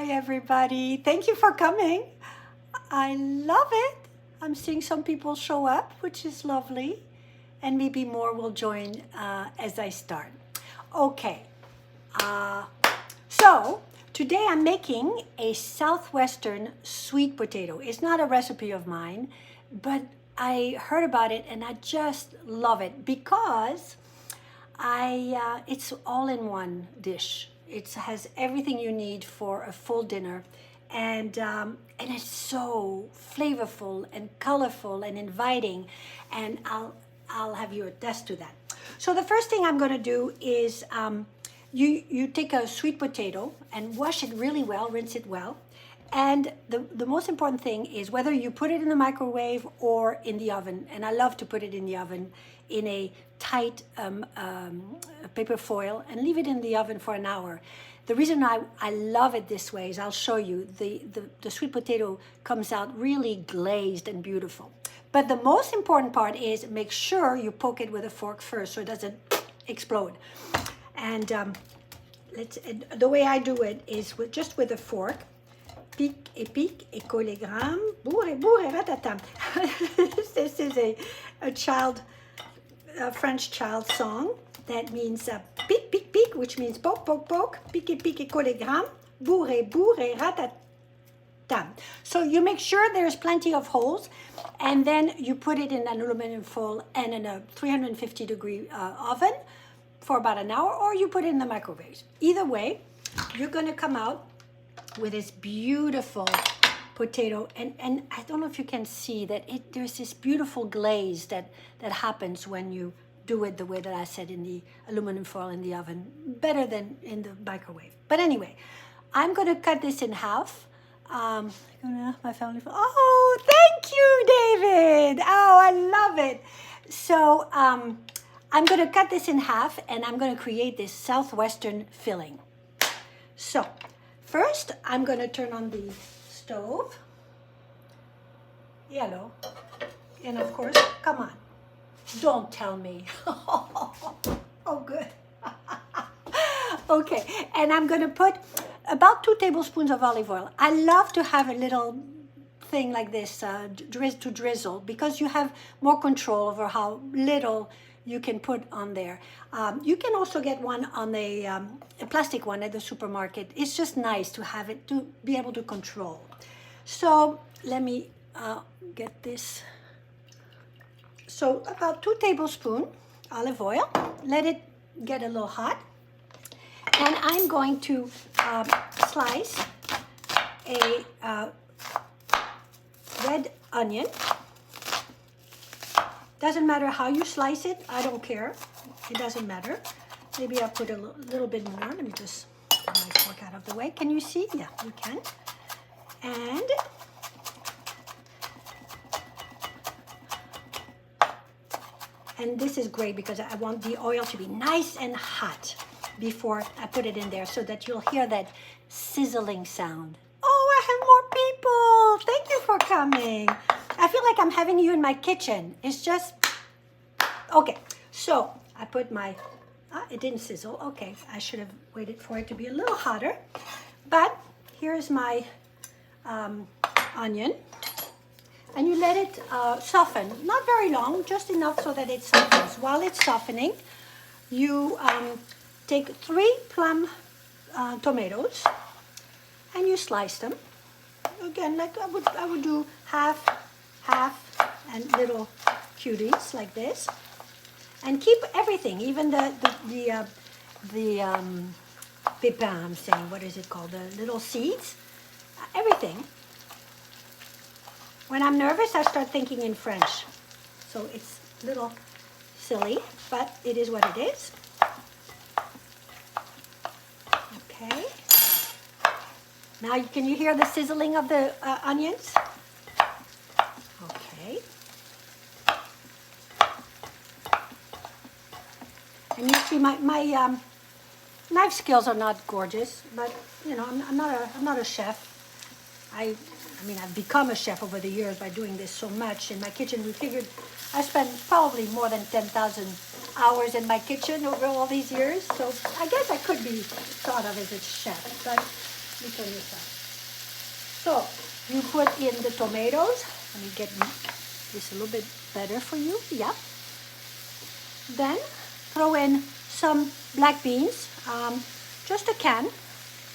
Hi, everybody. Thank you for coming. I love it. I'm seeing some people show up, which is lovely. And maybe more will join as I start. Okay. So today I'm making a Southwestern sweet potato. It's not a recipe of mine, but I heard about it and I just love it because it's all in one dish. It has everything you need for a full dinner, and it's so flavorful and colorful and inviting. And I'll have you attest to that. So the first thing I'm going to do is you take a sweet potato and wash it really well, rinse it well. And the most important thing is whether you put it in the microwave or in the oven. And I love to put it in the oven in a tight paper foil and leave it in the oven for an hour. The reason I love it this way is I'll show you. The sweet potato comes out really glazed and beautiful. But the most important part is make sure you poke it with a fork first so it doesn't explode. And the way I do it is just with a fork. Pique et pique et collégramme, bourre et bourre et ratatam. This is a French child song that means pique, pique, pique, which means poke, poke, poke, pique et pique et collégramme, bourre et bourre et ratatam. So you make sure there's plenty of holes, and then you put it in an aluminum foil and in a 350-degree oven for about an hour, or you put it in the microwave. Either way, you're going to come out with this beautiful potato, and I don't know if you can see that there's this beautiful glaze that happens when you do it the way that I said, in the aluminum foil in the oven, better than in the microwave. But anyway, I'm going to cut this in half. My family. Oh, thank you, David. Oh, I love it. So I'm going to cut this in half, and I'm going to create this Southwestern filling. So first, I'm going to turn on the stove. Yellow. And of course, come on. Don't tell me. Oh, good. Okay, and I'm going to put about 2 tablespoons of olive oil. I love to have a little thing like this to drizzle, because you have more control over how little you can put on there. You can also get one on a plastic one at the supermarket. It's just nice to have it, to be able to control. So let me get this. So about 2 tablespoons olive oil. Let it get a little hot. And I'm going to slice a red onion. Doesn't matter how you slice it. I don't care. It doesn't matter. Maybe I'll put a little bit more. Let me just get my fork out of the way. Can you see? Yeah, you can. And this is great because I want the oil to be nice and hot before I put it in there, so that you'll hear that sizzling sound. Oh, I have more people. Thank you for coming. I feel like I'm having you in my kitchen. It's just, okay. So I put my, it didn't sizzle. Okay, I should have waited for it to be a little hotter. But here's my onion. And you let it soften. Not very long, just enough so that it softens. While it's softening, you take 3 plum tomatoes and you slice them. Again, like I would do half, and little cuties like this. And keep everything, even the pépins, I'm saying, what is it called? The little seeds, everything. When I'm nervous, I start thinking in French. So it's a little silly, but it is what it is. Okay. Now, can you hear the sizzling of the onions? Okay. And you see, my knife skills are not gorgeous, but you know, I'm not a chef. I mean, I've become a chef over the years by doing this so much in my kitchen. We figured I spent probably more than 10,000 hours in my kitchen over all these years. So I guess I could be thought of as a chef. But Look on your side. So you put in the tomatoes. Let me get this a little bit better for you. Yeah. Then throw in some black beans, just a can,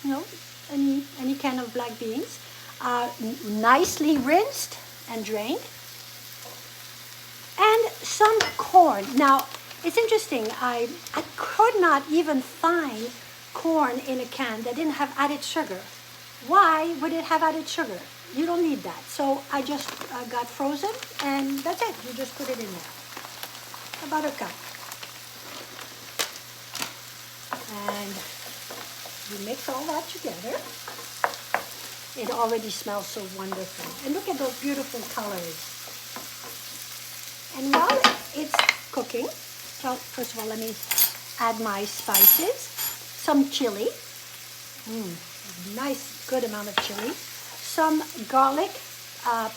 you know, any can of black beans, nicely rinsed and drained, and some corn. Now, it's interesting, I could not even find corn in a can that didn't have added sugar. Why would it have added sugar? You don't need that. So I just got frozen, and that's it. You just put it in there. About a cup. And you mix all that together. It already smells so wonderful. And look at those beautiful colors. And while it's cooking, well, first of all, let me add my spices. Some chili. Nice, good amount of chili. Some garlic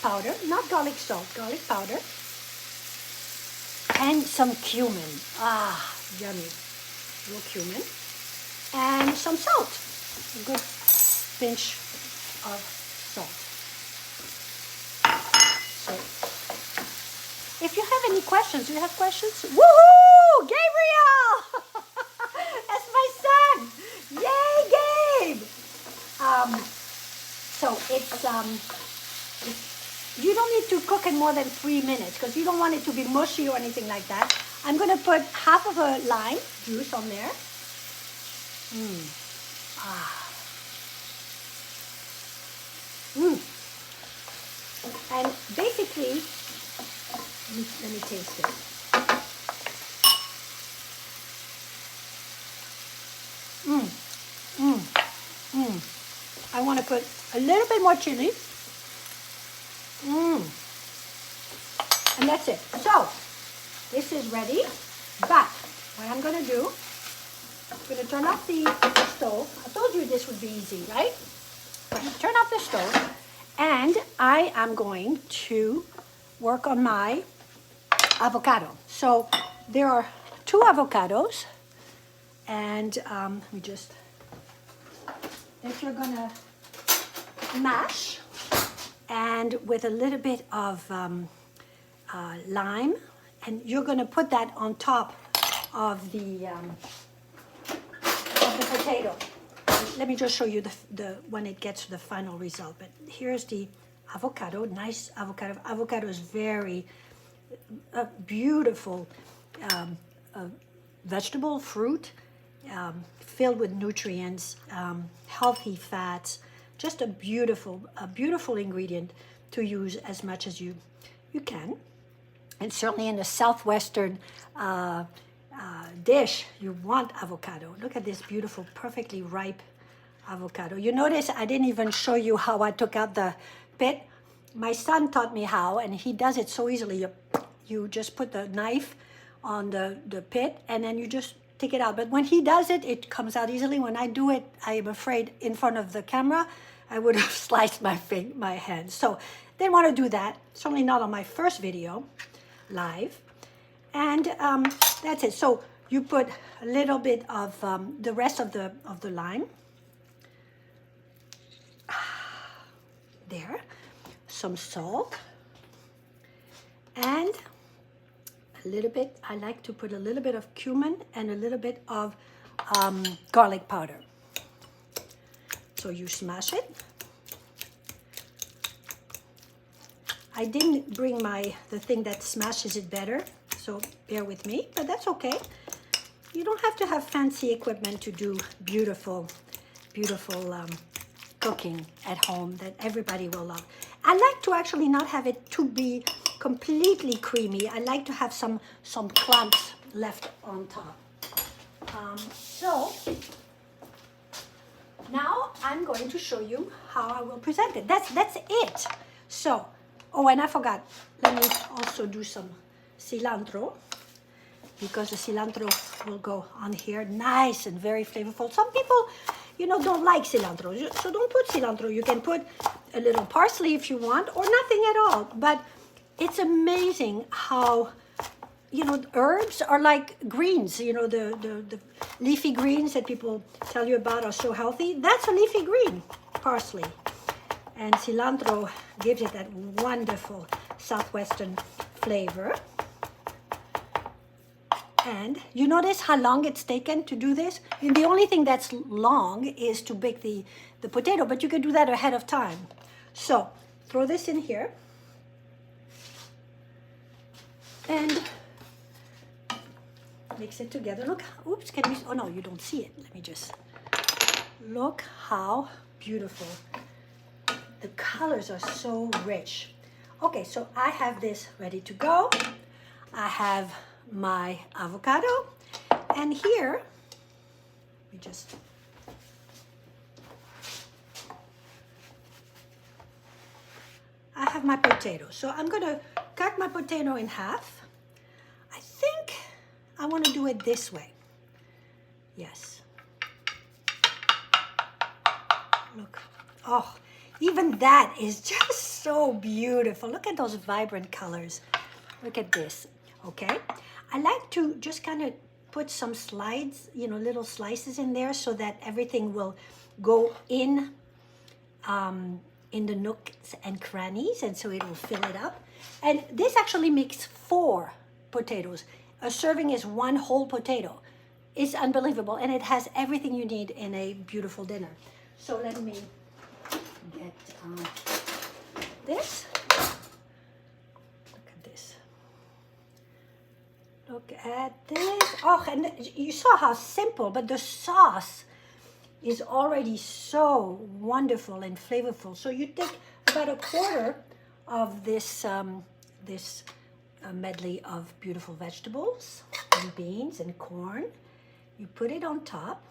powder. Not garlic salt, garlic powder. And some cumin. Ah, yummy. A little cumin. And some salt. A good pinch of salt. So, if you have any questions, do you have questions? Woohoo! Gabriel! That's my son! Yay, Gabe! So it's you don't need to cook it more than 3 minutes because you don't want it to be mushy or anything like that. I'm going to put half of a lime juice on there. And basically, let me taste it. I want to put a little bit more chili. And that's it. So, this is ready. But, what I'm going to do, I'm going to turn off the stove. I told you this would be easy, right? Turn off the stove. And I am going to work on my avocado. So, there are 2 avocados. And let me just... that you're gonna mash, and with a little bit of lime, and you're gonna put that on top of the potato. Let me just show you the when it gets to the final result. But here's the avocado, nice avocado. Avocado is very beautiful vegetable fruit. Filled with nutrients, healthy fats, just a beautiful ingredient to use as much as you can. And certainly in a Southwestern dish, you want avocado. Look at this beautiful, perfectly ripe avocado. You notice I didn't even show you how I took out the pit. My son taught me how, and he does it so easily. You just put the knife on the pit, and then you just take it out. But when he does it, it comes out easily. When I do it, I am afraid in front of the camera, I would have sliced my hand. So didn't want to do that. Certainly not on my first video live. And that's it. So you put a little bit of the rest of the lime. There. Some salt. And a little bit, I like to put a little bit of cumin and a little bit of garlic powder. So you smash it. I didn't bring the thing that smashes it better, so bear with me, but that's okay. You don't have to have fancy equipment to do beautiful cooking at home that everybody will love. I like to actually not have it to be completely creamy. I like to have some clumps left on top. So now I'm going to show you how I will present it. That's it. So, oh, and I forgot. Let me also do some cilantro, because the cilantro will go on here, nice and very flavorful. Some people, don't like cilantro, so don't put cilantro. You can put a little parsley if you want, or nothing at all. But it's amazing how you know, herbs are like greens, you know, the leafy greens that people tell you about are so healthy. That's a leafy green, parsley. And cilantro gives it that wonderful Southwestern flavor. And you notice how long it's taken to do this? And the only thing that's long is to bake the potato, but you can do that ahead of time. So throw this in here. And mix it together. Look, oops, can you, oh no, you don't see it. Let me just, look how beautiful. The colors are so rich. Okay, so I have this ready to go. I have my avocado, and here, we just, I have my potato. So I'm gonna cut my potato in half. I think I want to do it this way. Yes. Look, oh, even that is just so beautiful. Look at those vibrant colors. Look at this, okay? I like to just kind of put some slides, you know, little slices in there so that everything will go in the nooks and crannies, and so it will fill it up. And this actually makes 4 potatoes. A serving is 1 whole potato. It's unbelievable, and it has everything you need in a beautiful dinner. So let me get this. Look at this. Look at this. Oh, and you saw how simple, but the sauce is already so wonderful and flavorful. So you take about a quarter of this medley of beautiful vegetables and beans and corn. You put it on top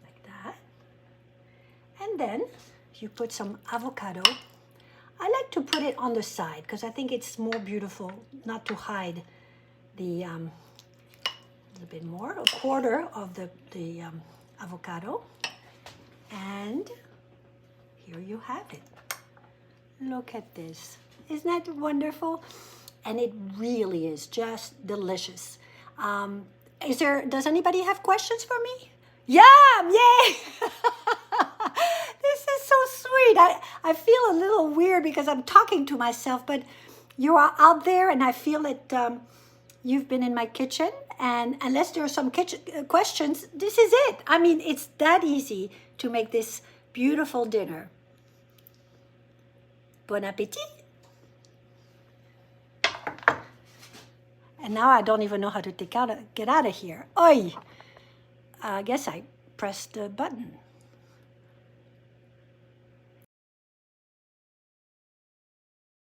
like that, and then you put some avocado. I like to put it on the side because I think it's more beautiful not to hide the a little bit more, a quarter of the avocado, and here you have it. Look at this. Isn't that wonderful? And it really is just delicious. Does anybody have questions for me? Yum! Yay! This is so sweet. I feel a little weird because I'm talking to myself, but you are out there, and I feel that you've been in my kitchen, and unless there are some kitchen questions, this is it. I mean, it's that easy to make this beautiful dinner. Bon appetit! And now I don't even know how to get out of here. Oi! I guess I pressed the button.